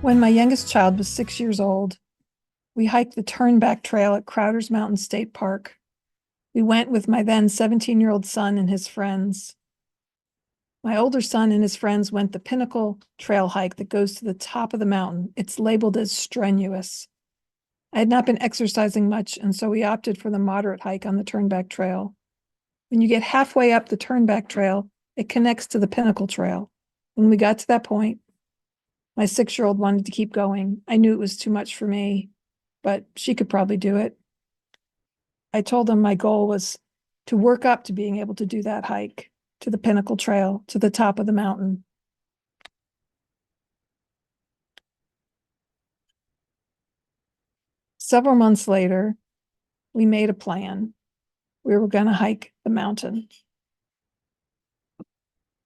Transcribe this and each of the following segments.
When my youngest child was 6 years old, we hiked the Turnback Trail at Crowder's Mountain State Park. We went with my then 17-year-old son and his friends. My older son and his friends went the Pinnacle Trail hike that goes to the top of the mountain. It's labeled as strenuous. I had not been exercising much, and so we opted for the moderate hike on the Turnback Trail. When you get halfway up the Turnback Trail, it connects to the Pinnacle Trail. When we got to that point, my 6-year-old wanted to keep going. I knew it was too much for me, but she could probably do it. I told them my goal was to work up to being able to do that hike to the Pinnacle Trail, to the top of the mountain. Several months later, we made a plan. We were going to hike the mountain.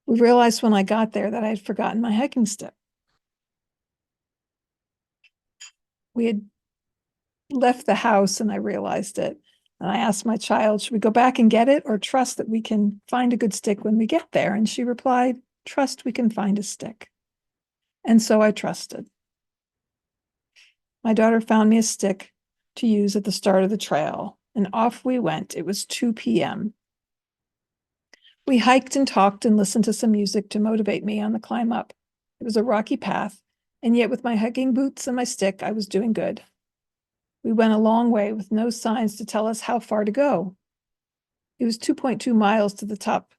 We realized when I got there that I had forgotten my hiking stick. We had left the house and I realized it. And I asked my child, should we go back and get it or trust that we can find a good stick when we get there? And she replied, trust we can find a stick. And so I trusted. My daughter found me a stick to use at the start of the trail, and off we went. It was 2 p.m. We hiked and talked and listened to some music to motivate me on the climb up. It was a rocky path, and yet with my hiking boots and my stick, I was doing good. We went a long way with no signs to tell us how far to go. It was 2.2 miles to the top,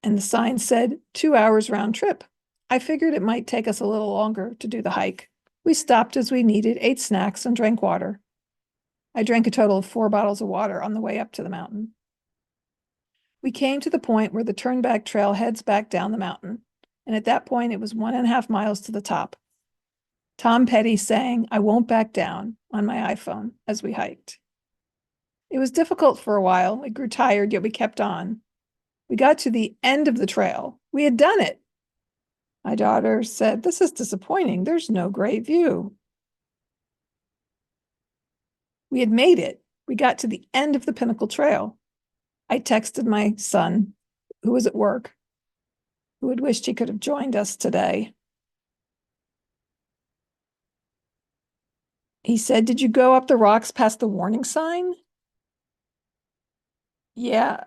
and the sign said 2 hours round trip. I figured it might take us a little longer to do the hike. We stopped as we needed, ate snacks, and drank water. I drank a total of 4 bottles of water on the way up to the mountain. We came to the point where the Turnback Trail heads back down the mountain, and at that point it was 1.5 miles to the top. Tom Petty sang "I Won't Back Down" on my iPhone as we hiked. It was difficult for a while. We grew tired, yet we kept on. We got to the end of the trail. We had done it. My daughter said, "This is disappointing. There's no great view." We had made it. We got to the end of the Pinnacle Trail. I texted my son, who was at work, who had wished he could have joined us today. He said, "Did you go up the rocks past the warning sign?" Yeah.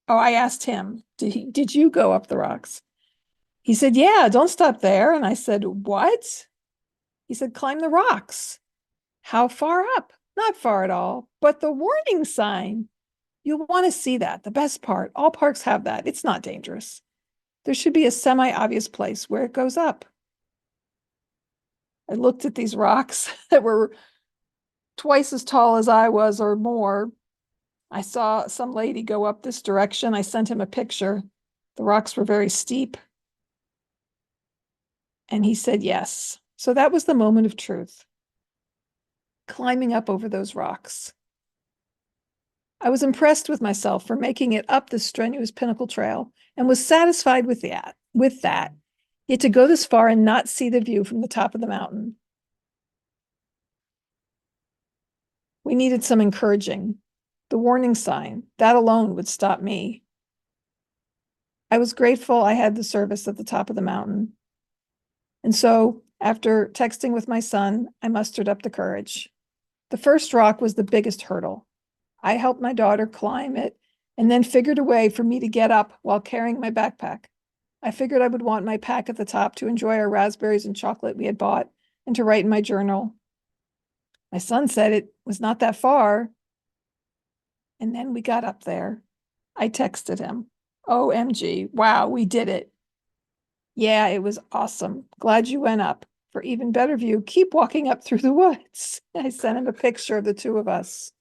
Oh, I asked him, did you go up the rocks? He said, "Yeah, don't stop there." And I said, "What?" He said, "Climb the rocks." How far up? Not far at all, but the warning sign. You'll want to see that. The best part, all parks have that. It's not dangerous. There should be a semi-obvious place where it goes up. I looked at these rocks that were twice as tall as I was or more. I saw some lady go up this direction. I sent him a picture. The rocks were very steep. And he said yes. So that was the moment of truth. Climbing up over those rocks. I was impressed with myself for making it up this strenuous Pinnacle Trail and was satisfied with that. Yet to go this far and not see the view from the top of the mountain. We needed some encouraging. The warning sign, that alone would stop me. I was grateful I had the service at the top of the mountain. And so, after texting with my son, I mustered up the courage. The first rock was the biggest hurdle. I helped my daughter climb it and then figured a way for me to get up while carrying my backpack. I figured I would want my pack at the top to enjoy our raspberries and chocolate we had bought and to write in my journal. My son said it was not that far. And then we got up there. I texted him, "OMG, wow, we did it." "Yeah, it was awesome. Glad you went up. For even better view, keep walking up through the woods." I sent him a picture of the two of us.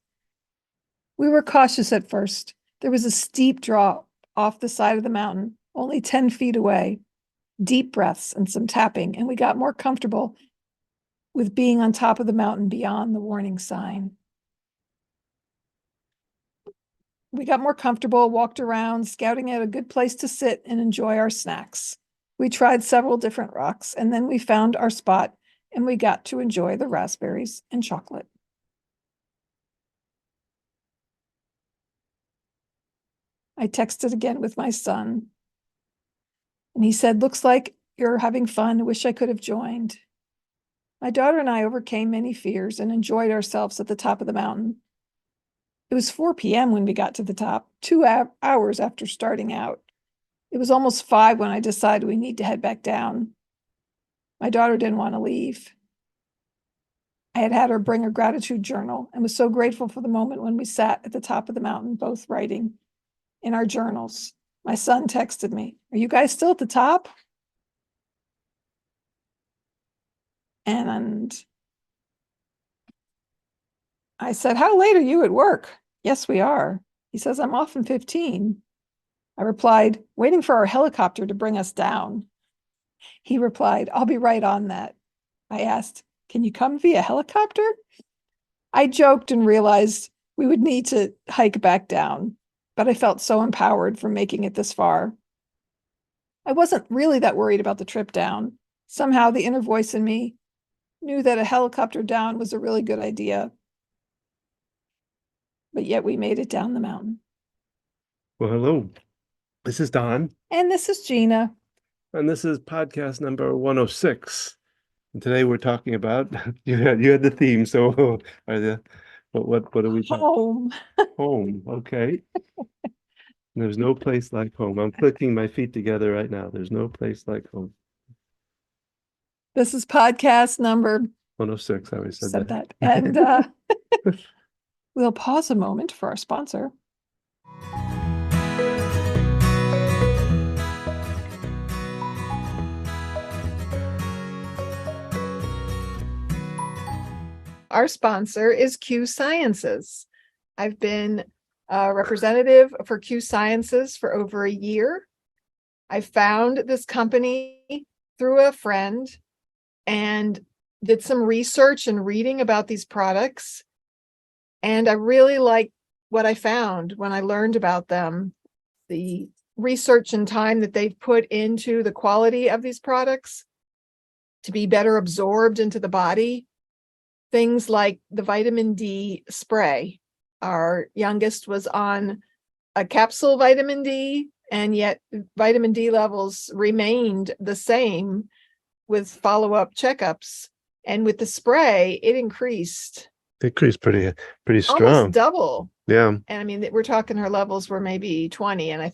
We were cautious at first. There was a steep drop off the side of the mountain, only 10 feet away. Deep breaths and some tapping, and we got more comfortable with being on top of the mountain beyond the warning sign. We got more comfortable, walked around, scouting out a good place to sit and enjoy our snacks. We tried several different rocks, and then we found our spot, and we got to enjoy the raspberries and chocolate. I texted again with my son, and he said, "Looks like you're having fun. Wish I could have joined." My daughter and I overcame many fears and enjoyed ourselves at the top of the mountain. It was 4 p.m. when we got to the top, 2 hours after starting out. It was almost 5 when I decided we need to head back down. My daughter didn't want to leave. I had had her bring her gratitude journal and was so grateful for the moment when we sat at the top of the mountain, both writing in our journals. My son texted me, "Are you guys still at the top?" And I said, "How late are you at work?" "Yes, we are." He says, "I'm off in 15. I replied, "Waiting for our helicopter to bring us down." He replied, "I'll be right on that." I asked, "Can you come via helicopter?" I joked and realized we would need to hike back down, but I felt so empowered for making it this far. I wasn't really that worried about the trip down. Somehow the inner voice in me knew that a helicopter down was a really good idea. But yet we made it down the mountain. Well, hello. This is Don. And this is Gina. And this is podcast number 106. And today we're talking about you had the theme, so what are we talking? Home. Home, okay. There's no place like home. I'm clicking my feet together right now. There's no place like home. This is podcast number 106. I always said that. And we'll pause a moment for our sponsor. Our sponsor is Q Sciences. I've been a representative for Q Sciences for over a year. I found this company through a friend and did some research and reading about these products. And I really liked what I found when I learned about them. The research and time that they've put into the quality of these products to be better absorbed into the body. Things like the vitamin D spray. Our youngest was on a capsule vitamin D, and yet vitamin D levels remained the same with follow-up checkups. And with the spray, it increased. Pretty strong. Almost double. Yeah. And I mean, we're talking her levels were maybe 20, and I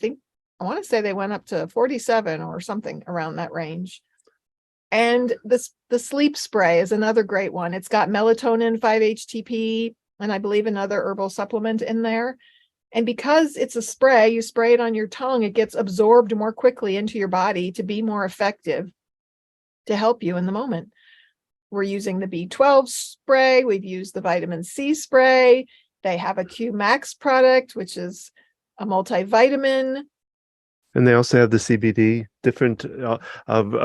want to say they went up to 47 or something around that range. And the sleep spray is another great one. It's got melatonin, 5-HTP, and I believe another herbal supplement in there. And because it's a spray, you spray it on your tongue, it gets absorbed more quickly into your body to be more effective to help you in the moment. We're using the B12 spray. We've used the vitamin C spray. They have a Q Max product, which is a multivitamin. And they also have the CBD, different, a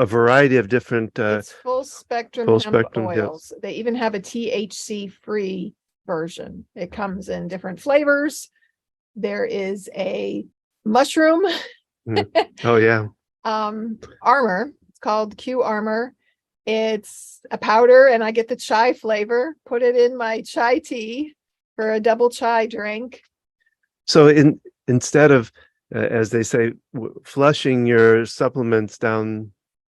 variety of different. It's full spectrum hemp oils. Yes. They even have a THC-free version. It comes in different flavors. There is a mushroom. Oh yeah. Armor. It's called Q Armor. It's a powder, and I get the chai flavor. Put it in my chai tea for a double chai drink. So instead of as they say, flushing your supplements down,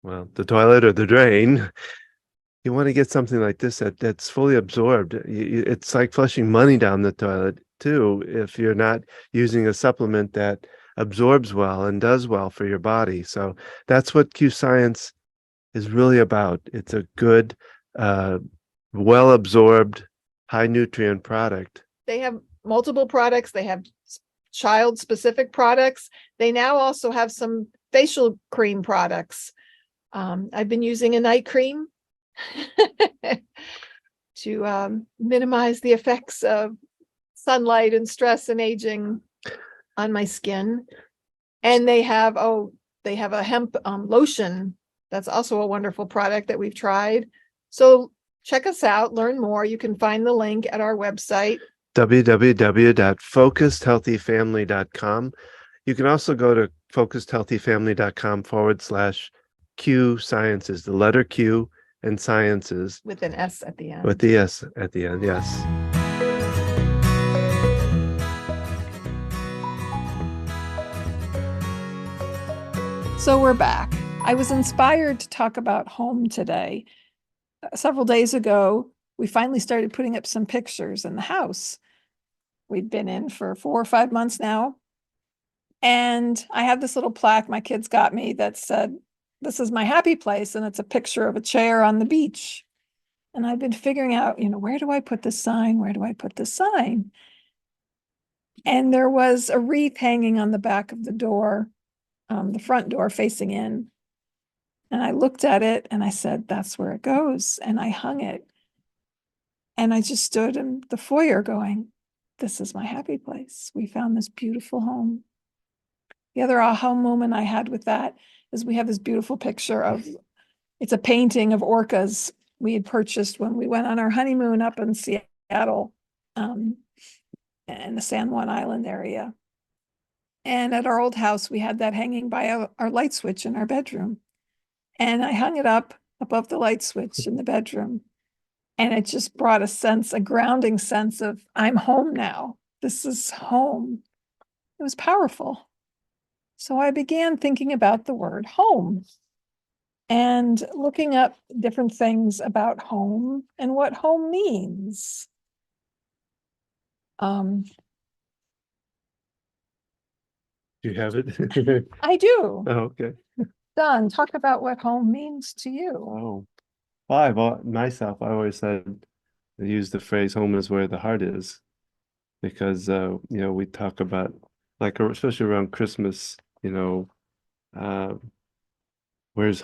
well, the toilet or the drain, you want to get something like this that's fully absorbed. It's like flushing money down the toilet too, if you're not using a supplement that absorbs well and does well for your body. So that's what Q Science is really about. It's a good, well absorbed, high nutrient product. They have multiple products. They have child specific products. They now also have some facial cream products. I've been using a night cream to minimize the effects of sunlight and stress and aging on my skin. And they have a hemp lotion. That's also a wonderful product that we've tried. So check us out, learn more. You can find the link at our website, www.focusedhealthyfamily.com. You can also go to focusedhealthyfamily.com/Q Sciences, the letter Q and Sciences. With an S at the end. With the S at the end, yes. So we're back. I was inspired to talk about home today several days ago, we finally started putting up some pictures in the house. We'd been in for 4 or 5 months now. And I have this little plaque my kids got me that said, "This is my happy place." And it's a picture of a chair on the beach. And I've been figuring out, where do I put this sign? Where do I put this sign? And there was a wreath hanging on the back of the door, the front door facing in. And I looked at it and I said, "That's where it goes." And I hung it. And I just stood in the foyer going, "This is my happy place. We found this beautiful home." The other aha moment I had with that is we have this beautiful picture of, it's a painting of orcas we had purchased when we went on our honeymoon up in Seattle, in the San Juan Island area. And at our old house, we had that hanging by our light switch in our bedroom. And I hung it up above the light switch in the bedroom. And it just brought a grounding sense of, I'm home now. This is home. It was powerful. So I began thinking about the word home and looking up different things about home and what home means. Do you have it? I do. Oh, okay. Don, talk about what home means to you. Oh, well, myself, I always said, I use the phrase home is where the heart is, because we talk about, like, especially around Christmas, uh where's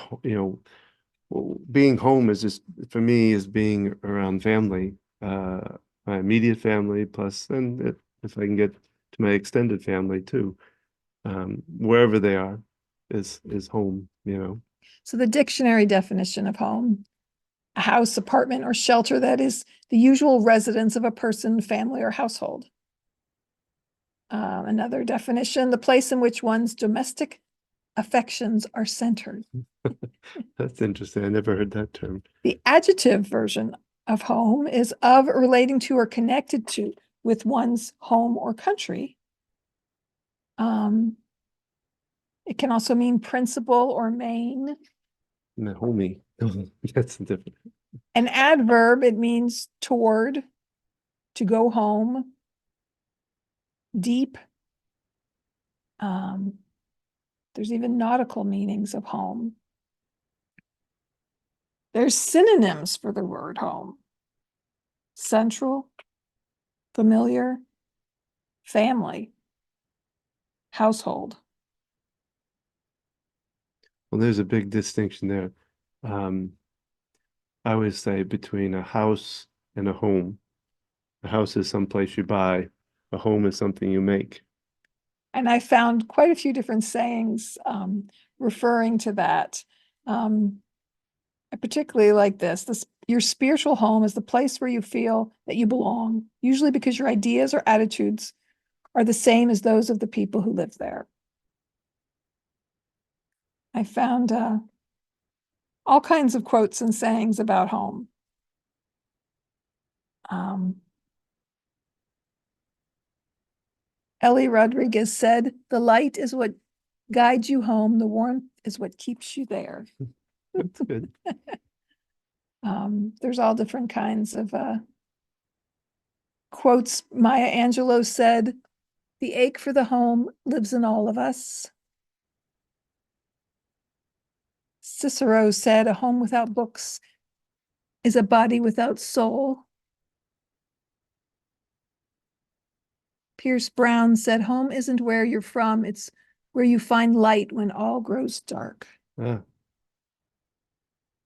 being home is just, for me, is being around family, my immediate family, plus, and if I can get to my extended family too, wherever they are, is home. So the dictionary definition of home: a house, apartment, or shelter that is the usual residence of a person, family, or household. Another definition: the place in which one's domestic affections are centered. That's interesting. I never heard that term. The adjective version of home is of, relating to, or connected to with one's home or country. It can also mean principal or main. No, homey. That's different. An adverb, it means toward, to go home, deep. There's even nautical meanings of home. There's synonyms for the word home: central, familiar, family, household. Well, there's a big distinction there. I always say between a house and a home. A house is someplace you buy. A home is something you make. And I found quite a few different sayings referring to that. I particularly like this: your spiritual home is the place where you feel that you belong, usually because your ideas or attitudes are the same as those of the people who live there. I found all kinds of quotes and sayings about home. Ellie Rodriguez said, "The light is what guides you home. The warmth is what keeps you there." That's good. There's all different kinds of quotes. Maya Angelou said, "The ache for the home lives in all of us." Cicero said, "A home without books is a body without soul." Pierce Brown said, "Home isn't where you're from, it's where you find light when all grows dark." Ah,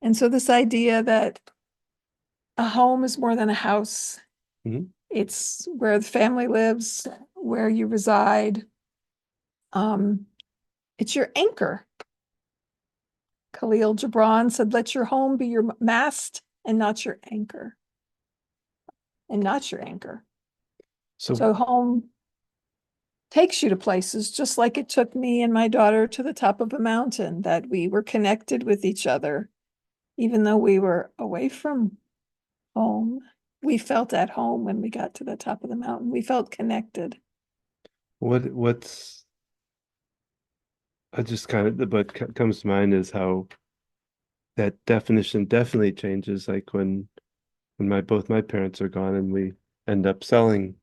And so this idea that a home is more than a house. mhm. It's where the family lives, where you reside. It's your anchor. Khalil Gibran said, "Let your home be your mast and not your anchor." And not your anchor. So home takes you to places, just like it took me and my daughter to the top of a mountain, that we were connected with each other. Even though we were away from home, we felt at home when we got to the top of the mountain. We felt connected. I just kind of, what comes to mind is how that definition definitely changes, like when both my parents are gone and we end up selling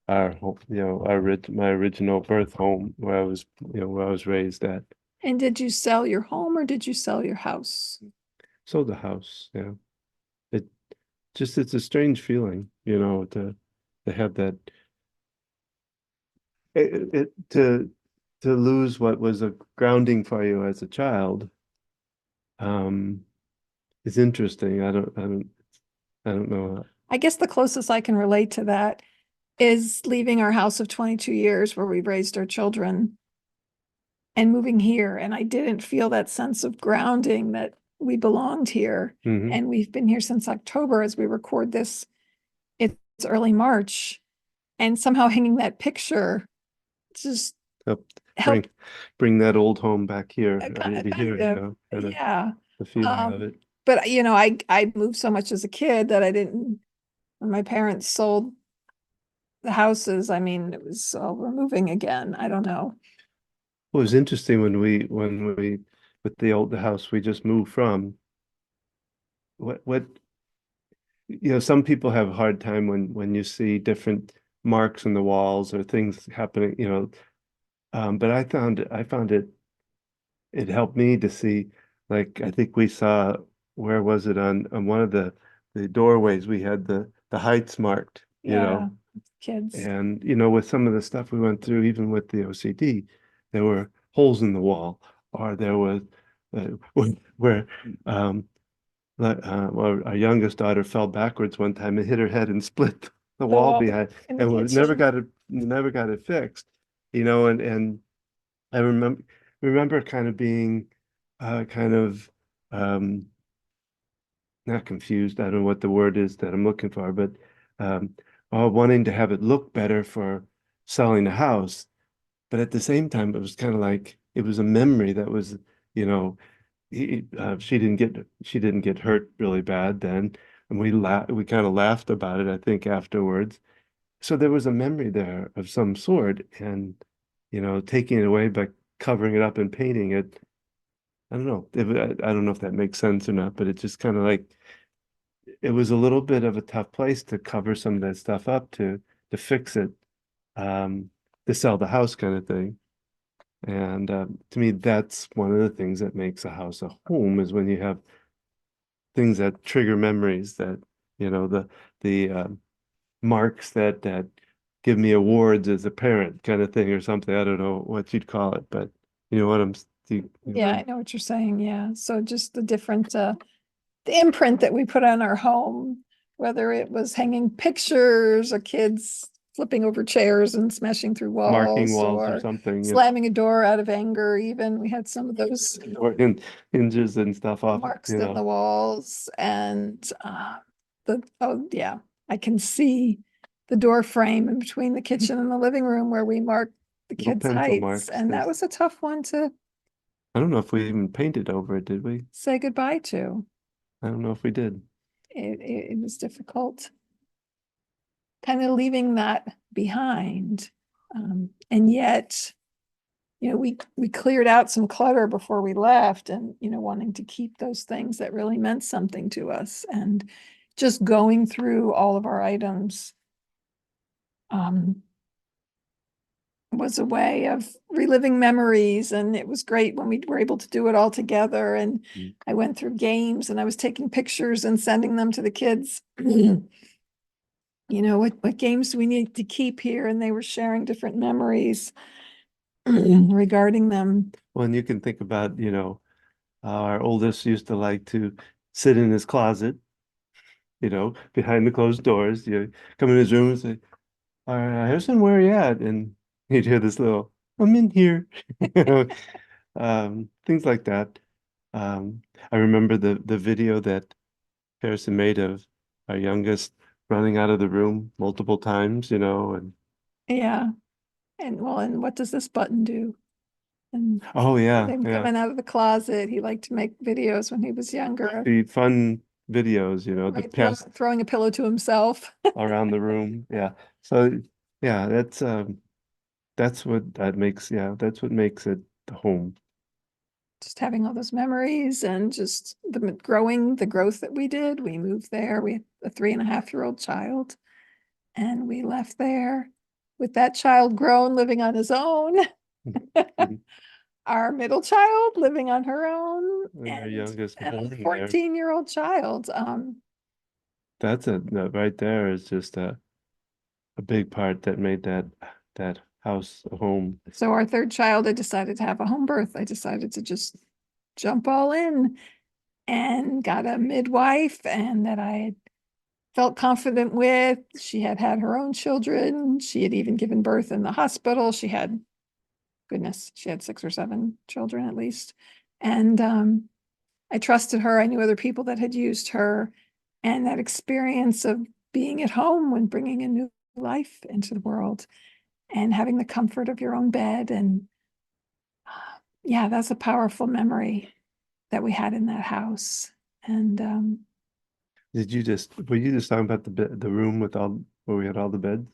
our home, my original birth home where where I was raised at. And did you sell your home or did you sell your house? Sold the house, yeah. It it's a strange feeling, to have that to lose what was a grounding for you as a child. Um, is interesting. I don't know. I guess the closest I can relate to that is leaving our house of 22 years where we've raised our children and moving here. And I didn't feel that sense of grounding that we belonged here. Hmm. And we've been here since October as we record this. It's early March. And somehow hanging that picture just Help bring helped bring that old home back here, kind here, of, kind of yeah. the feeling of Um, it. but I moved so much as a kid that I didn't, when my parents sold the houses, I mean, it was, oh, we're moving again. I don't know. Well, it was interesting when we with the house we just moved from. What some people have a hard time when you see different marks in the walls or things happening, but I found it helped me to see, like, I think we saw, where was it, on one of the doorways we had the heights marked, Yeah, kids. and with some of the stuff we went through, even with the OCD, there were holes in the wall, or there was uh, where well, our youngest daughter fell backwards one time and hit her head and split the The wall wall behind, in the and we kitchen. never got it fixed, and I remember kind of being kind of um not confused. I don't know what the word is that I'm looking for, but um wanting to have it look better for selling the house. But at the same time, it was kind of like it was a memory that was, you know, she didn't get hurt really bad then, and we kind of laughed about it, I think, afterwards. So there was a memory there of some sort, and taking it away by covering it up and painting it. I don't know. I don't know if that makes sense or not, but it just kind of like it was a little bit of a tough place to cover some of that stuff up to fix it, um, to sell the house kind of thing. And to me, that's one of the things that makes a house a home is when you have things that trigger memories that, the marks that give me awards as a parent kind of thing or something. I don't know what you'd call it, but you know what I'm, Yeah, I know what you're saying. Yeah. So just the different the imprint that we put on our home, whether it was hanging pictures or kids flipping over chairs and smashing through marking walls walls or or something, slamming a door out of anger, even we had some of those or hinges and stuff off, marks in the walls. And oh yeah, I can see the door frame in between the kitchen and the living room where we marked the little kids' pencil heights. marks. And that was a tough one to I don't know if we even painted over it, did we? say goodbye to. I don't know if we did. It was difficult, kind of leaving that behind. And yet, we cleared out some clutter before we left and, wanting to keep those things that really meant something to us. And just going through all of our items um, was a way of reliving memories. And it was great when we were able to do it all together. And Mm. I went through games and I was taking pictures and sending them to the kids. What games do we need to keep here? And they were sharing different memories regarding them. Well, and you can think about, our oldest used to like to sit in his closet, behind the closed doors. You come in his room and say, "All right, Harrison, where are you at?" And you'd hear this little, "I'm in here," you know, things like that. I remember the video that Harrison made of our youngest running out of the room multiple times, and Yeah. And what does this button do? And oh yeah, him yeah, coming out of the closet. He liked to make videos when he was younger, the fun videos, the right? past Throwing a pillow to himself. around the room. Yeah. So yeah, that's what makes it the home. just having all those memories and just the growth that we did. We moved there. We had a 3.5-year-old child, and we left there with that child grown, living on his own. Our middle child living on her own, And our youngest and born a there. 14-year-old child. That's that right there is just a big part that made that house a home. So our third child, I decided to have a home birth. I decided to just jump all in and got a midwife, and that I felt confident with. She had had her own children. She had even given birth in the hospital. She had, goodness, she had 6 or 7 children at least. And I trusted her. I knew other people that had used her. And that experience of being at home when bringing a new life into the world and having the comfort of your own bed. And yeah, that's a powerful memory that we had in that house. And Were you just talking about the room with all where we had all the beds?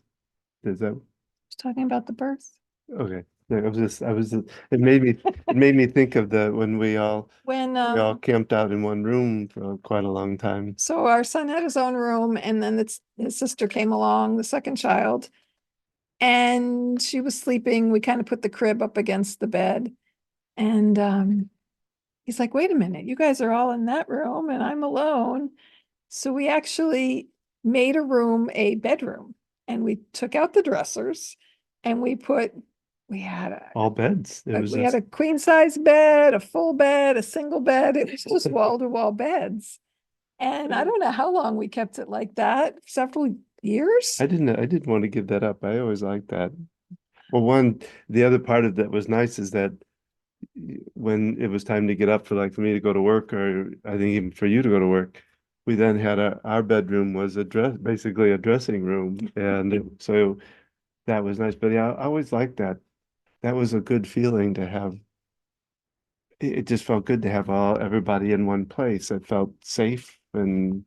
Is that just talking about the birth. okay? Yeah, it made me think of when When we all camped out in one room for quite a long time. so our son had his own room, and then his sister came along, the second child, and she was sleeping. We kind of put the crib up against the bed, and he's like, wait a minute, you guys are all in that room and I'm alone. So we actually made a room a bedroom, and we took out the dressers, and we had All beds. It was we had just a queen size bed, a full bed, a single bed. It was just wall to wall beds. And I don't know how long we kept it like that, several years. I didn't want to give that up. I always liked that. Well, the other part of that was nice is that when it was time to get up for me to go to work, or I think even for you to go to work, we then had our bedroom was basically a dressing room, and so that was nice. But yeah, I always liked that. That was a good feeling to have. It just felt good to have everybody in one place. It felt safe, and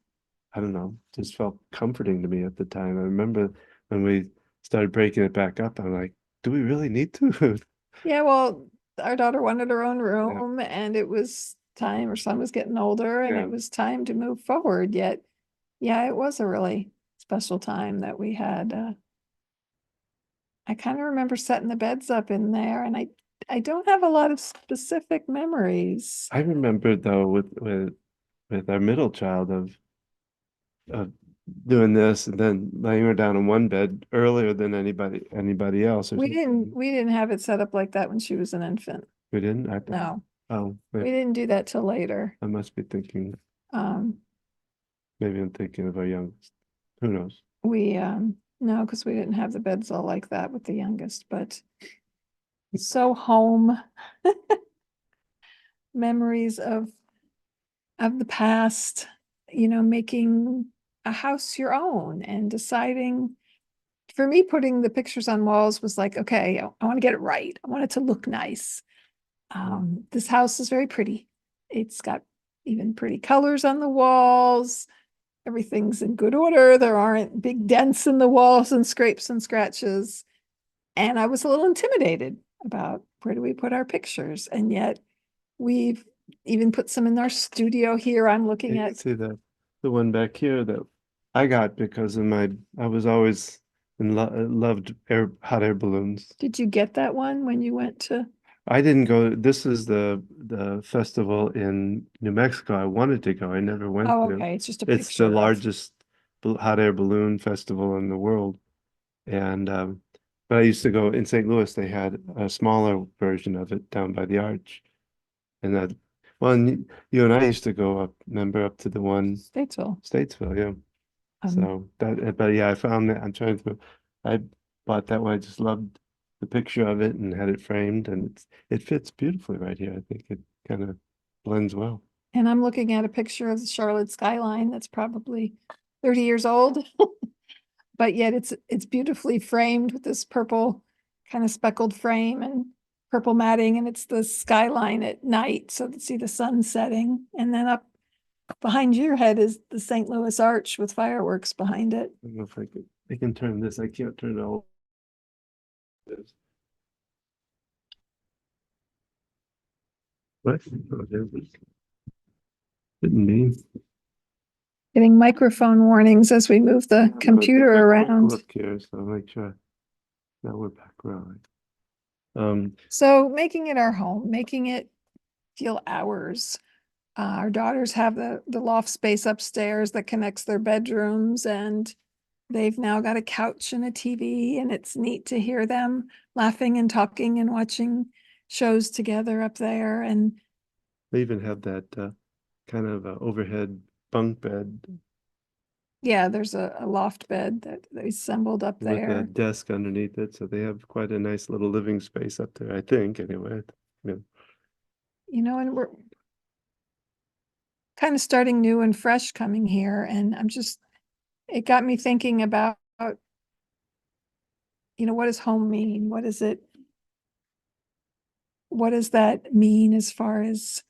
I don't know, just felt comforting to me at the time. I remember when we started breaking it back up, I'm like, do we really need to? Yeah, well, our daughter wanted her own Yeah, room, and it was time. Her son was getting older, and yeah. it was time to move forward. Yet, yeah, it was a really special time that we had. I kind of remember setting the beds up in there, and I don't have a lot of specific memories. I remember though with our middle child of doing this and then laying her down in one bed earlier than anybody else or something. We didn't have it set up like that when she was an infant. We didn't? No, Oh, we didn't do that till later. I must be thinking, Um, maybe I'm thinking of our youngest. Who knows? we no, because we didn't have the beds all like that with the youngest, but so home memories of the past, making a house your own and deciding. For me, putting the pictures on walls was like, okay, I want to get it right. I want it to look nice. This house is very pretty. It's got even pretty colors on the walls. Everything's in good order. There aren't big dents in the walls and scrapes and scratches. And I was a little intimidated about where do we put our pictures. And yet we've even put some in our studio here. I'm looking You can at. see the one back here that I got because of I was always loved hot air balloons. Did you get that one when you went to? I didn't go. This is the festival in New Mexico. I wanted to go. I never went Oh, to. okay. It's just a It's the picture of. largest hot air balloon festival in the world. And but I used to go in St. Louis. They had a smaller version of it down by the arch. And and you and I used to go up, remember, up to the one Statesville. Statesville, yeah. Um, So but yeah, I found that. I bought that one. I just loved the picture of it and had it framed, and it fits beautifully right here. I think it kind of blends well. and I'm looking at a picture of the Charlotte skyline that's probably 30 years old, but yet it's beautifully framed with this purple kind of speckled frame and purple matting, and it's the skyline at night, so to see the sun setting. And then up behind your head is the St. Louis Arch with fireworks behind it. I don't know if I can turn this. I can't turn it all. What? Oh, there was- Didn't mean. Getting microphone warnings as we move the computer around. Look here, so I'll make sure. Now we're back rolling. So making it our home, making it feel ours. Our daughters have the loft space upstairs that connects their bedrooms, and they've now got a couch and a TV, and it's neat to hear them laughing and talking and watching shows together up there. And they even have that kind of overhead bunk bed yeah, there's a loft bed that they assembled up with a there. desk underneath it, so they have quite a nice little living space up there, I think, anyway. Yeah. And we're kind of starting new and fresh coming here. And it got me thinking about, what does home mean? What does that mean as far as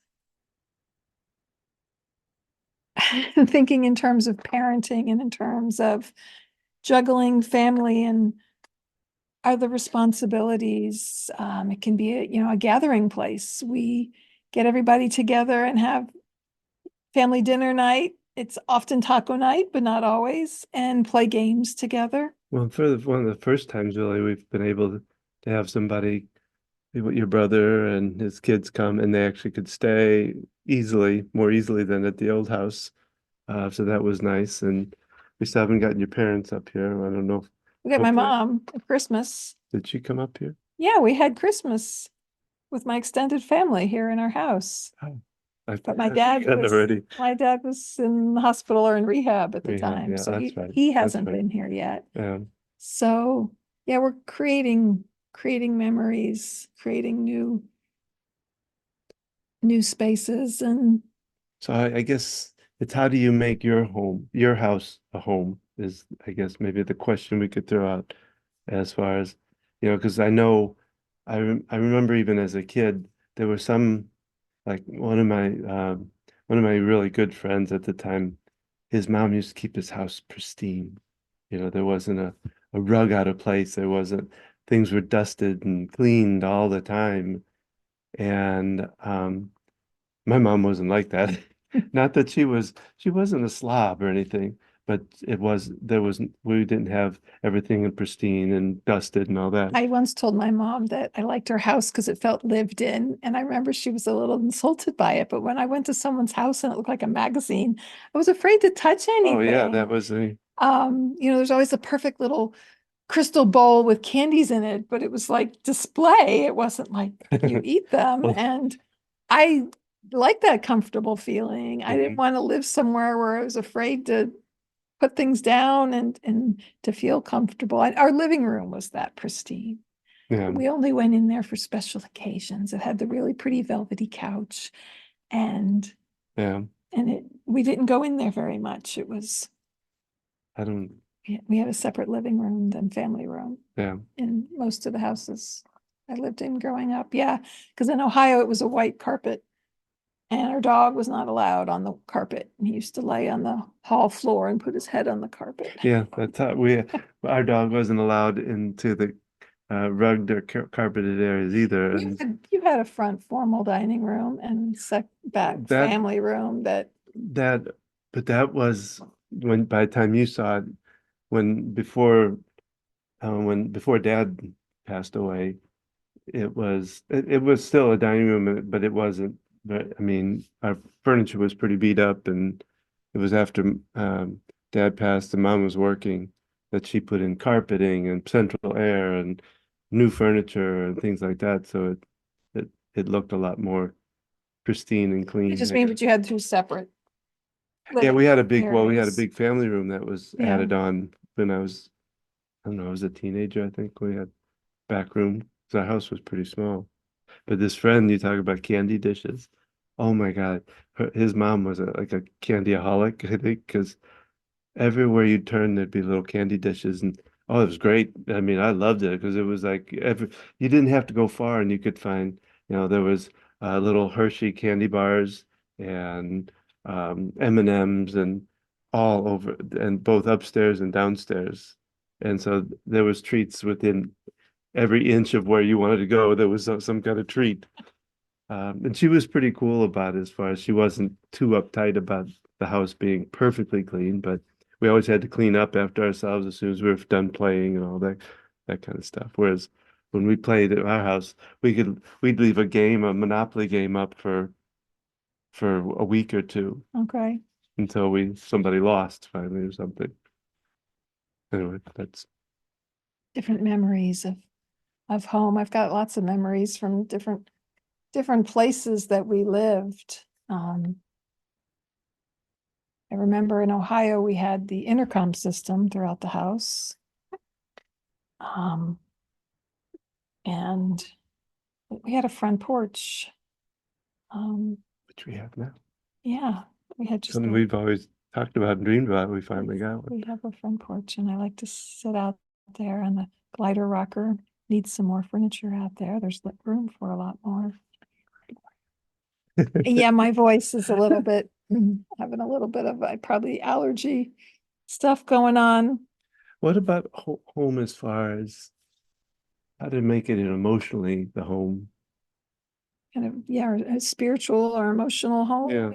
thinking in terms of parenting and in terms of juggling family and other responsibilities? It can be a gathering place. We get everybody together and have family dinner night. It's often taco night, but not always, and play games together. Well, for one of the first times, really, we've been able to have somebody, your brother and his kids come, and they actually could stay easily, more easily than at the old house. So that was nice. And we still haven't gotten your parents up here. I don't know. We got my Hopefully. mom at Christmas. Did she come up here? Yeah, we had Christmas with my extended family here in our house. Oh, But my dad was already. in the hospital or in rehab at the Rehab, time. yeah, So that's right. he That's hasn't right. been here yet. Um, So yeah, we're creating memories, creating new spaces. And so I guess it's how do you make your home, your house a home is, I guess, maybe the question we could throw out as far as, because I know, I remember even as a kid, there were some, like one of my really good friends at the time, his mom used to keep his house pristine. There wasn't a rug out of place. There wasn't, things were dusted and cleaned all the time. And my mom wasn't like that. Not that she wasn't a slob or anything, but we didn't have everything in pristine and dusted and all that. I once told my mom that I liked her house because it felt lived in. And I remember she was a little insulted by it. But when I went to someone's house and it looked like a magazine, I was afraid to touch Oh yeah, that anything. was a There's always a perfect little crystal bowl with candies in it, but it was like display. It wasn't like you eat them. well, And I like that comfortable feeling. I didn't mhm, want to live somewhere where I was afraid to put things down and to feel comfortable. Our living room was that pristine. yeah, We only went in there for special occasions. It had the really pretty velvety couch, and yeah. we didn't go in there very much. It was I don't, we had a separate living room than family room yeah, in most of the houses I lived in growing up. Yeah, because in Ohio it was a white carpet, and our dog was not allowed on the carpet. He used to lay on the hall floor and put his head on the carpet. yeah. That's how our dog wasn't allowed into the rugged or carpeted areas either, and You had a front formal dining room and back that family room that that, but that was when by the time you saw it, when before Dad passed away, it was still a dining room, but it wasn't. But I mean, our furniture was pretty beat up, and it was after Dad passed and Mom was working that she put in carpeting and central air and new furniture and things like that. So it looked a lot more pristine and it clean, just I means guess. that you had two separate Yeah, living we had we had a areas. big family room that was Yeah. added on when I don't know, I was a teenager, I think. We had back room. So our house was pretty small. But this friend, you talk about candy dishes. Oh my God. His mom was like a candyaholic, I think, because everywhere you turn, there'd be little candy dishes. And oh, it was great. I mean, I loved it because it was like you didn't have to go far and you could find, there was little Hershey candy bars and M&Ms and all over, and both upstairs and downstairs. And so there was treats within every inch of where you wanted to go. There was some kind of treat. And she was pretty cool about it as far as she wasn't too uptight about the house being perfectly clean, but we always had to clean up after ourselves as soon as we were done playing and all that kind of stuff. Whereas when we played at our house, we'd leave a Monopoly game up for a week or two Okay. until somebody lost finally or something. Anyway, that's Different memories of home. I've got lots of memories from different places that we lived. I remember in Ohio, we had the intercom system throughout the house. And we had a front porch. which we have now. Yeah, we had just Something we've always talked about and dreamed about. We finally got one. we have a front porch, and I like to sit out there, and the glider rocker needs some more furniture out there. There's room for a lot more. Yeah, my voice is a little bit having a little bit of probably allergy stuff going on. What about home as far as how to make it emotionally the home? Kind of, yeah, a spiritual or emotional home. Yeah.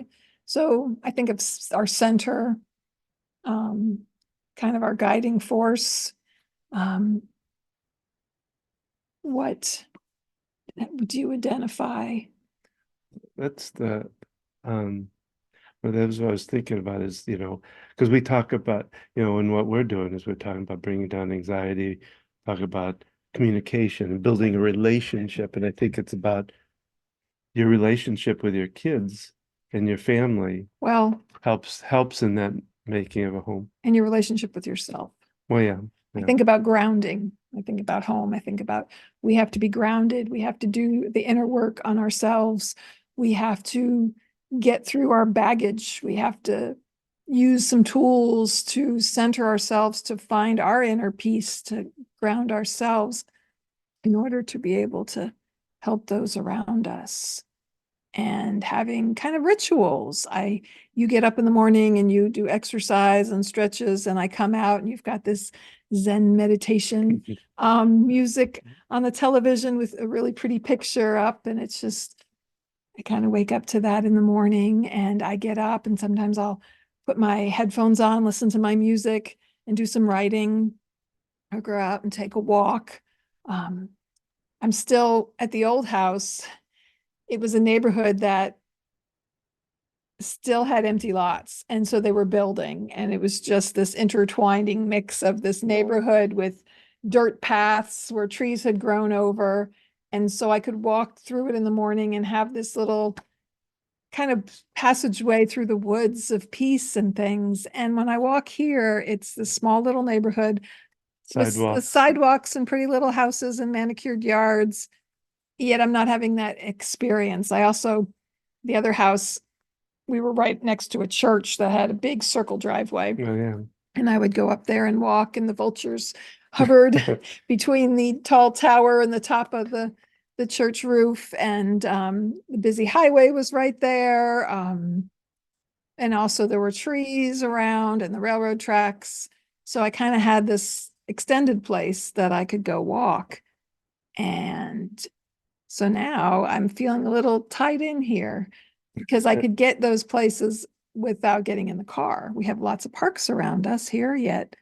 So I think of our center, kind of our guiding force. What would you identify? That's well, that was what I was thinking about is, because we talk about, and what we're doing is we're talking about bringing down anxiety, talk about communication and building a relationship. And I think it's about your relationship with your kids and your family Well, helps in that making of a home. and your relationship with yourself. Well, yeah. I think about grounding. I think about home. I think about we have to be grounded. We have to do the inner work on ourselves. We have to get through our baggage. We have to use some tools to center ourselves, to find our inner peace, to ground ourselves in order to be able to help those around us. And having kind of rituals. You get up in the morning and you do exercise and stretches, and I come out and you've got this Zen meditation music on the television with a really pretty picture up, and it's just I kind of wake up to that in the morning, and I get up and sometimes I'll put my headphones on, listen to my music, and do some writing, or go out and take a walk. I'm still at the old house. It was a neighborhood that still had empty lots. And so they were building, and it was just this intertwining mix of this neighborhood with dirt paths where trees had grown over. And so I could walk through it in the morning and have this little kind of passageway through the woods of peace and things. And when I walk here, it's this small little neighborhood with sidewalks and pretty little houses and manicured yards. Yet I'm not having that experience. The other house, we were right next to a church that had a big circle driveway. Oh, yeah. And I would go up there and walk, and the vultures hovered between the tall tower and the top of the church roof. And the busy highway was right there. And also there were trees around and the railroad tracks. So I kind of had this extended place that I could go walk. And so now I'm feeling a little tied in here because I could get those places without getting in the car. We have lots of parks around us here, yet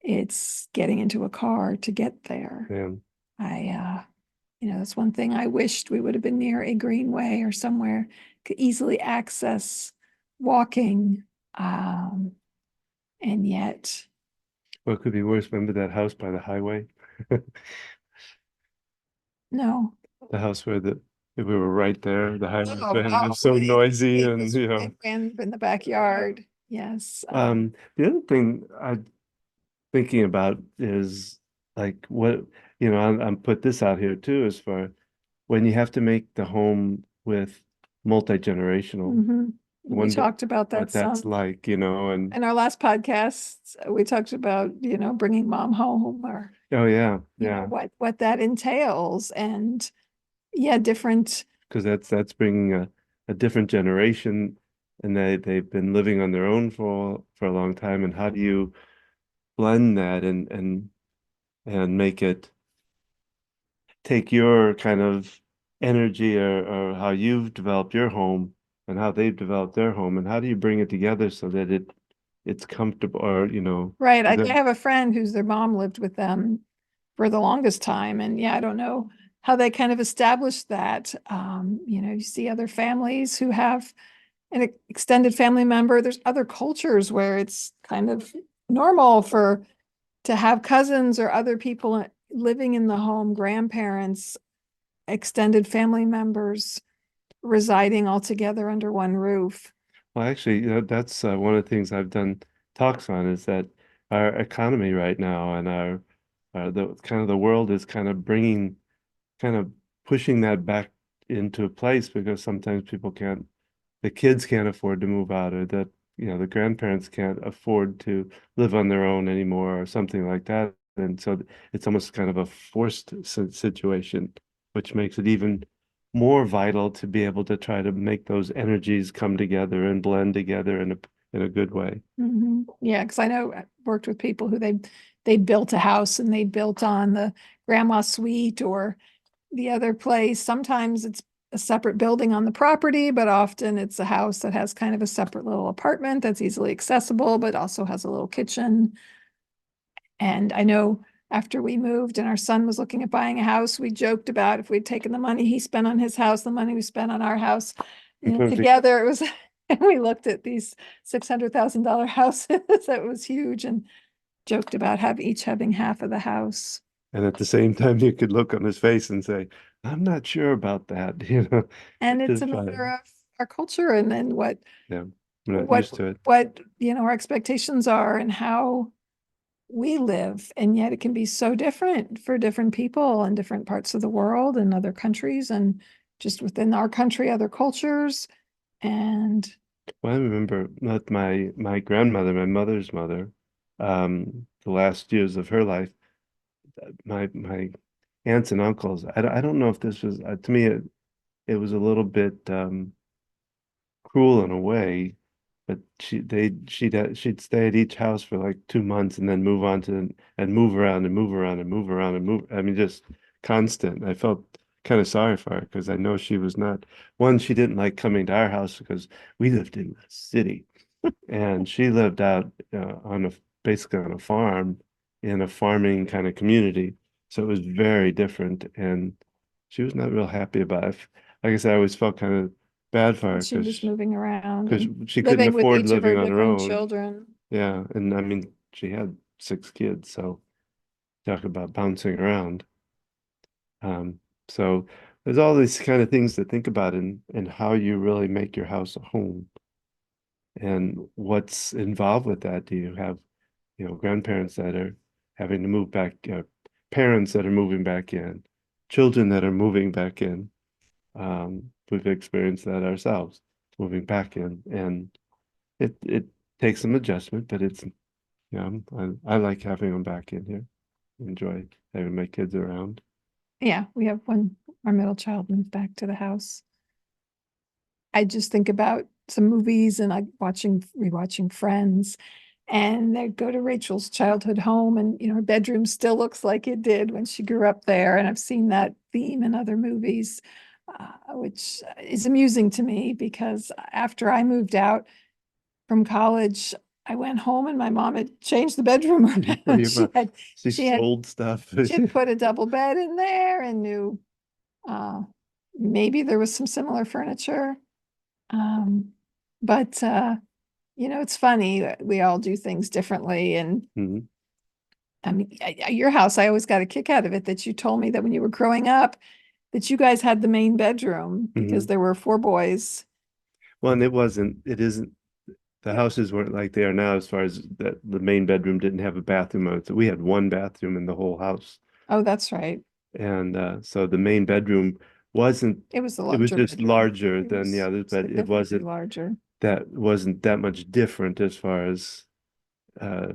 it's getting into a car to get there. Yeah. That's one thing I wished we would have been near a greenway or somewhere could easily access walking. And yet. Well, it could be worse. Remember that house by the highway? No. The house where we were right there, the highway was so noisy and it ran in the backyard. Yes. The other thing I'm thinking about is like what I'm put this out here too, as far when you have to make the home with multi-generational. We talked about that what that's like, and in our last podcast, we talked about, bringing mom home, or oh yeah, what that entails, and different, because that's bringing a different generation, and they've been living on their own for a long time, and how do you blend that and make it take your kind of energy or how you've developed your home and how they've developed their home, and how do you bring it together so that it's comfortable, or Right. I that have a friend whose their mom lived with them for the longest time. And yeah, I don't know how they kind of established that. You see other families who have an extended family member. There's other cultures where it's kind of normal for to have cousins or other people living in the home, grandparents, extended family members residing all together under one roof. well, actually, that's one of the things I've done talks on, is that our economy right now and our the kind of the world is kind of pushing that back into place, because sometimes the kids can't afford to move out, or that the grandparents can't afford to live on their own anymore, or something like that. And so it's almost kind of a forced situation, which makes it even more vital to be able to try to make those energies come together and blend together in a good way. Yeah, because I know I worked with people who they built a house and they built on the grandma suite or the other place. Sometimes it's a separate building on the property, but often it's a house that has kind of a separate little apartment that's easily accessible, but also has a little kitchen. And I know after we moved and our son was looking at buying a house, we joked about if we'd taken the money he spent on his house, the money we spent on our house, together, it was, and we looked at these $600,000 houses. That was huge, and joked about each having half of the house. And at the same time, you could look on his face and say, I'm not sure about that, And it's just a try. matter of our culture and then Yeah, I'm not what used to it. our expectations are and how we live. And yet it can be so different for different people in different parts of the world and other countries and just within our country, other cultures. And Well, I remember with my grandmother, my mother's mother, the last years of her life, my aunts and uncles. I don't know if this was to me it was a little bit cruel in a way, but she'd stay at each house for like 2 months and then move on to and move around and move around and move around and move. I mean, just constant. I felt kind of sorry for her, because I know she was not one. She didn't like coming to our house because we lived in the city, and she lived out on a basically on a farm in a farming kind of community. So it was very different, and she was not real happy about it. Like I said, I always felt kind of bad for her she was moving around because and she couldn't living with afford each of her living on her different own. children. Yeah, and I mean, she had 6 kids, so talk about bouncing around. Um, so there's all these kind of things to think about in how you really make your house a home, and what's involved with that. Do you have grandparents that are having to move back, parents that are moving back in, children that are moving back in. We've experienced that ourselves, moving back in, and it takes some adjustment, but it's I like having them back in here. Enjoy having my kids around. Yeah, we have when our middle child moved back to the house. I just think about some movies and like rewatching Friends, and they go to Rachel's childhood home, and her bedroom still looks like it did when she grew up there. And I've seen that theme in other movies, which is amusing to me because after I moved out from college, I went home and my mom had changed the bedroom around. Pretty much. She She had sold stuff. she had put a double bed in there and knew uh, maybe there was some similar furniture. Um, but it's funny that we all do things differently. And Mhm. I mean, your house, I always got a kick out of it that you told me that when you were growing up, that you guys had the main bedroom because Mhm. there were four boys. Well, and it isn't, the houses weren't like they are now, as far as that the main bedroom didn't have a bathroom on it. So we had one bathroom in the whole house. Oh, that's right. And so the main bedroom wasn't, It was the it was larger just bedroom. larger It than the was others, but significantly larger. that wasn't that much different as far as uh,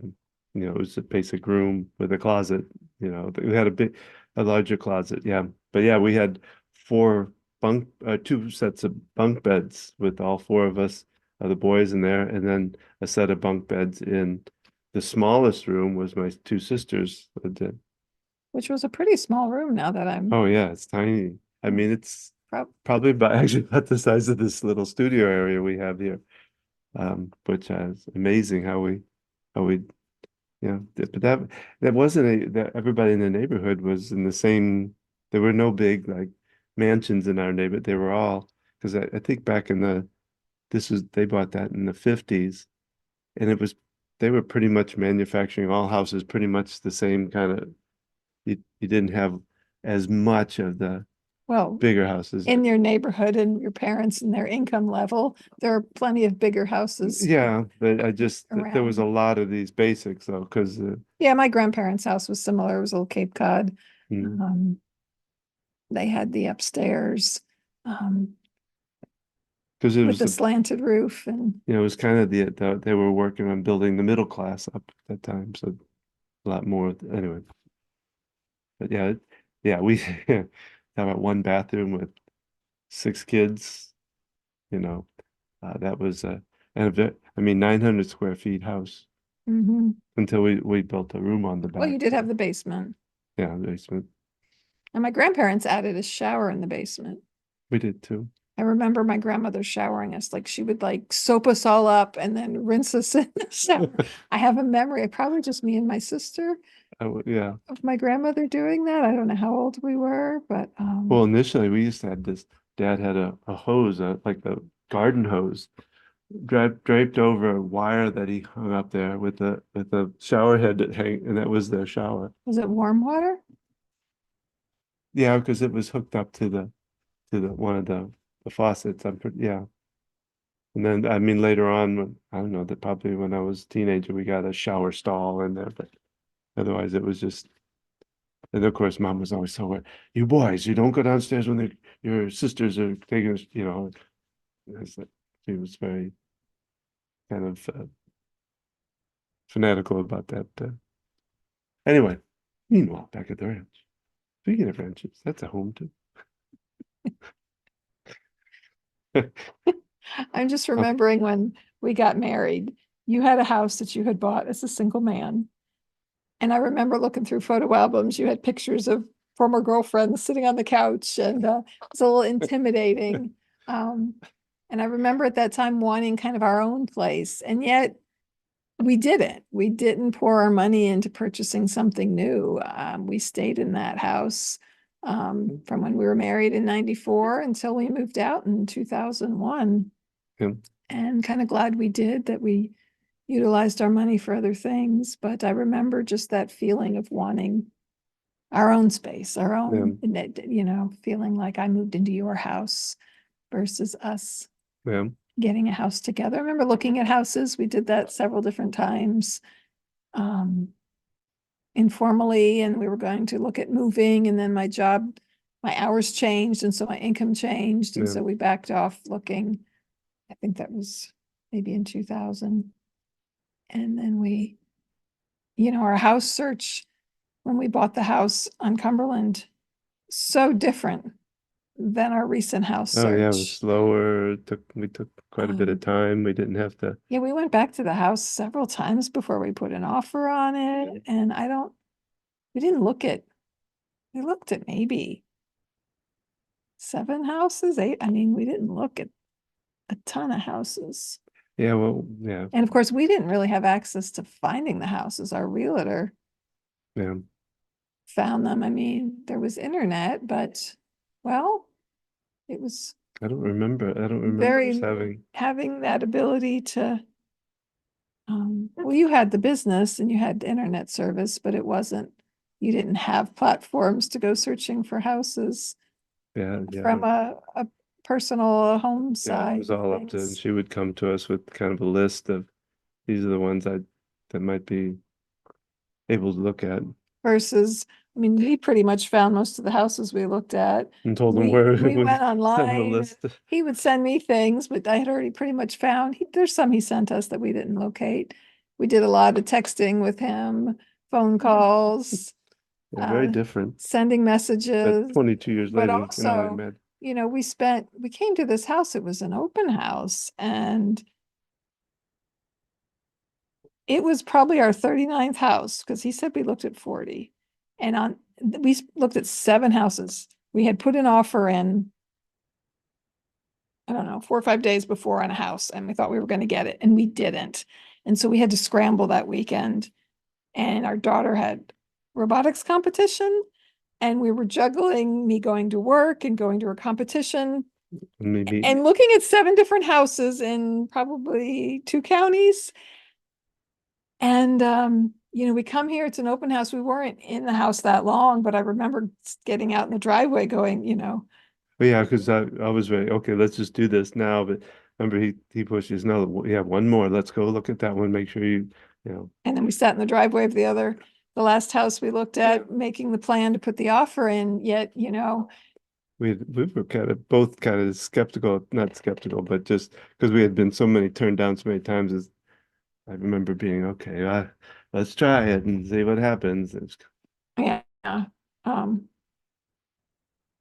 it was a basic room with a closet. We had a larger closet, yeah. But yeah, we had two sets of bunk beds with all four of us, the boys in there, and then a set of bunk beds in the smallest room was my two sisters lived in. Which was a pretty small room now that I'm Oh yeah, it's tiny. I mean, it's probably about actually about the size of this little studio area we have here. Which is amazing how we yeah, but that wasn't that everybody in the neighborhood was in the same. There were no big like mansions in our neighborhood. They were all because I think back in they bought that in the 50s, and they were pretty much manufacturing all houses pretty much the same kind of. You didn't have as much of the Well, bigger houses. in your neighborhood and your parents and their income level, there are plenty of bigger houses. Yeah, but there was a Around. lot of these basics though, because Yeah, my grandparents' house was similar. It was a little Cape Cod. mm, They had the upstairs because it with was the slanted roof, and it was kind of they were working on building the middle class up at that time, so a lot more anyway. But yeah, we have about one bathroom with 6 kids, you know, that was and I mean 900 square feet house mhm. until we built a room on the Well, you back. did So, have the basement. yeah, basement. And my grandparents added a shower in the basement. We did too. I remember my grandmother showering us, like she would like soap us all up and then rinse us in the shower. I have a memory, probably just me and my sister, Yeah. of my grandmother doing that. I don't know how old we were, but Well, initially we used to have this. Dad had a hose, like a garden hose, draped over a wire that he hung up there with a shower head that hang, and that was their shower. was it warm water? Yeah, because it was hooked up to the one of the faucets. Yeah. And then I mean later on, I don't know, that probably when I was a teenager, we got a shower stall in there, but otherwise it was just. And of course, mom was always so, you boys, you don't go downstairs when your sisters are taking us, you know. She was very kind of fanatical about that. Anyway, meanwhile, back at the ranch. Speaking of ranches, that's a home too. I'm just remembering when we got married, you had a house that you had bought as a single man. And I remember looking through photo albums, you had pictures of former girlfriends sitting on the couch, and it's a little intimidating. And I remember at that time wanting kind of our own place, and yet we didn't. We didn't pour our money into purchasing something new. We stayed in that house from when we were married in 94 until we moved out in 2001. Yeah. And kind of glad we did, that we utilized our money for other things. But I remember just that feeling of wanting our own space, our own, you know, feeling like I moved into your house versus us Yeah. getting a house together. I remember looking at houses. We did that several different times informally, and we were going to look at moving, and then my hours changed, and so my income changed, and Yeah. so we backed off looking. I think that was maybe in 2000. And then we, you know, our house search when we bought the house on Cumberland, so different than our recent house Oh yeah, it was search. slower. We took quite a bit of time. We didn't have to. Yeah, we went back to the house several times before we put an offer on it. And we didn't look at, we looked at maybe 7 houses, 8. I mean, we didn't look at a ton of houses. Yeah, well, yeah, And of course, we didn't really have access to finding the houses. Our realtor yeah. found them. I mean, there was internet, but well, it was I don't remember. I don't remember very us having that ability to well, you had the business and you had the internet service, but you didn't have platforms to go searching for houses Yeah, from a personal home yeah. It side was of all up to, and things she would come to us with kind of a list of these are the ones that might be able to look at versus, I mean, he pretty much found most of the houses we looked at. and told them where We it was went on the online. list. He would send me things, but I had already pretty much found, there's some he sent us that we didn't locate. We did a lot of texting with him, phone calls, Yeah, very different. sending But messages, 22 years but later, you can only also, imagine. you know, we came to this house, it was an open house, and it was probably our 39th house, because he said we looked at 40. And we looked at 7 houses. We had put an offer in I don't know, 4 or 5 days before on a house, and we thought we were going to get it, and we didn't. And so we had to scramble that weekend. And our daughter had robotics competition, and we were juggling me going to work and going to her competition Maybe, and looking at 7 different houses in probably 2 counties. And we come here, it's an open house. We weren't in the house that long, but I remember getting out in the driveway going, but yeah, because I was ready. Okay, let's just do this now. But remember, he pushes. No, we have one more. Let's go look at that one. Make sure you know. and then we sat in the driveway of the last house we looked at, making the plan to put the offer in, yet, We were both kind of skeptical, not skeptical, but just because we had been so many turned down so many times. As I remember being okay, let's try it and see what happens. yeah. Um,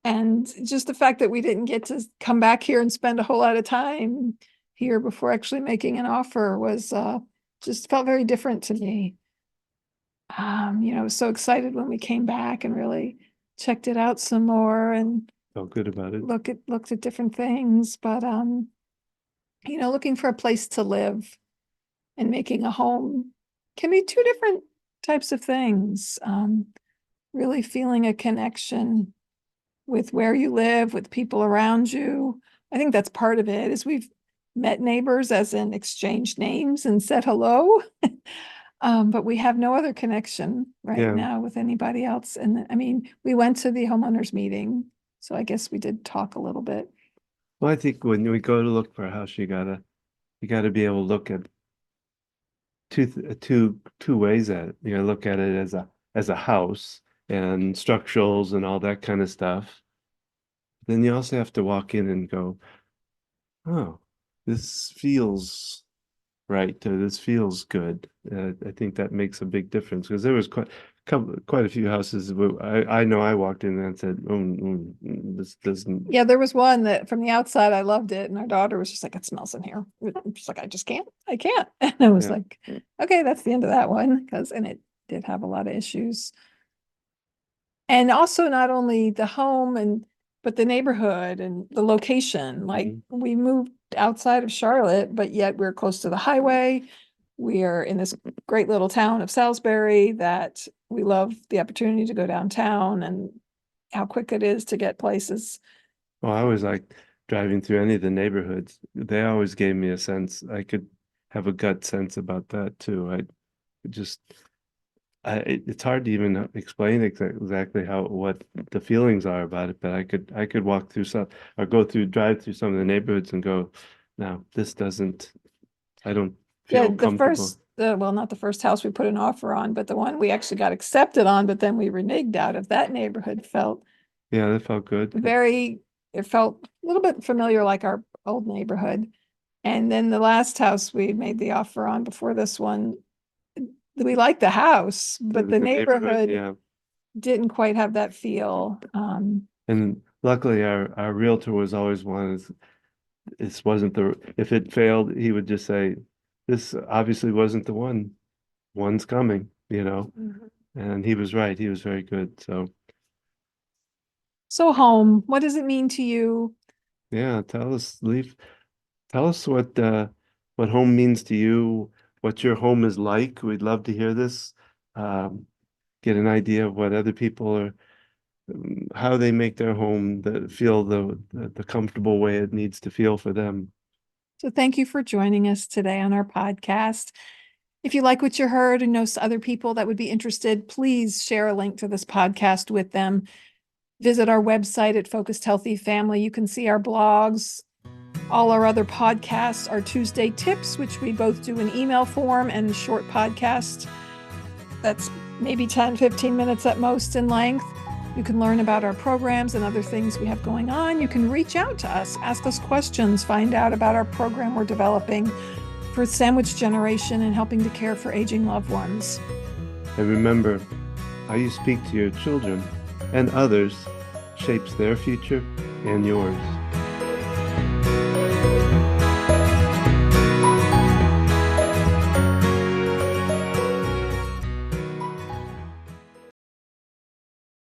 and just the fact that we didn't get to come back here and spend a whole lot of time here before actually making an offer was just felt very different to me. I was so excited when we came back and really checked it out some more and Felt good about it. looked at different things, but looking for a place to live and making a home can be 2 different types of things. Really feeling a connection with where you live, with people around you. I think that's part of it, is we've met neighbors, as in exchanged names and said hello. But we have no other connection right Yeah. now with anybody else. And I mean, we went to the homeowners meeting, so I guess we did talk a little bit. Well, I think when we go to look for a house, you gotta be able to look at two ways at it. You gotta look at it as a house and structurals and all that kind of stuff. Then you also have to walk in and go, oh, this feels right, or this feels good. I think that makes a big difference, because there was quite a few houses where I know I walked in and said, this doesn't. Yeah, there was one that from the outside I loved it, and our daughter was just like, "It smells in here." She's like, I can't." And I was Yeah. like, "Okay, that's the end of that one," and it did have a lot of issues. And also not only the home but the neighborhood and the location. Like, we moved outside of Charlotte, but yet we're close to the highway. We are in this great little town of Salisbury that we love the opportunity to go downtown and how quick it is to get places. Well, I always like driving through any of the neighborhoods. They always gave me a sense. I could have a gut sense about that too. Just, it's hard to even explain exactly what the feelings are about it, but I could walk through some, or drive through some of the neighborhoods and go, no, this doesn't, I don't feel comfortable. Well, not the first house we put an offer on, but the one we actually got accepted on, but then we reneged out of. That neighborhood felt Yeah, that felt good. it felt a little bit familiar, like our old neighborhood. And then the last house we made the offer on before this one, we liked the house, but the neighborhood yeah. didn't quite have that feel. And luckily our realtor was always one, this wasn't if it failed, he would just say, this obviously wasn't the one. One's coming, and he was right. He was very good. So home, what does it mean to you? Yeah, tell us what home means to you, what your home is like. We'd love to hear this. Get an idea of what other people are, how they make their home feel the comfortable way it needs to feel for them. So thank you for joining us today on our podcast. If you like what you heard and know other people that would be interested, please share a link to this podcast with them. Visit our website at Focused Healthy Family. You can see our blogs. All our other podcasts are Tuesday Tips, which we both do in email form, and a short podcast that's maybe 10, 15 minutes at most in length. You can learn about our programs and other things we have going on. You can reach out to us, ask us questions, find out about our program we're developing for sandwich generation and helping to care for aging loved ones. And remember, how you speak to your children and others shapes their future and yours.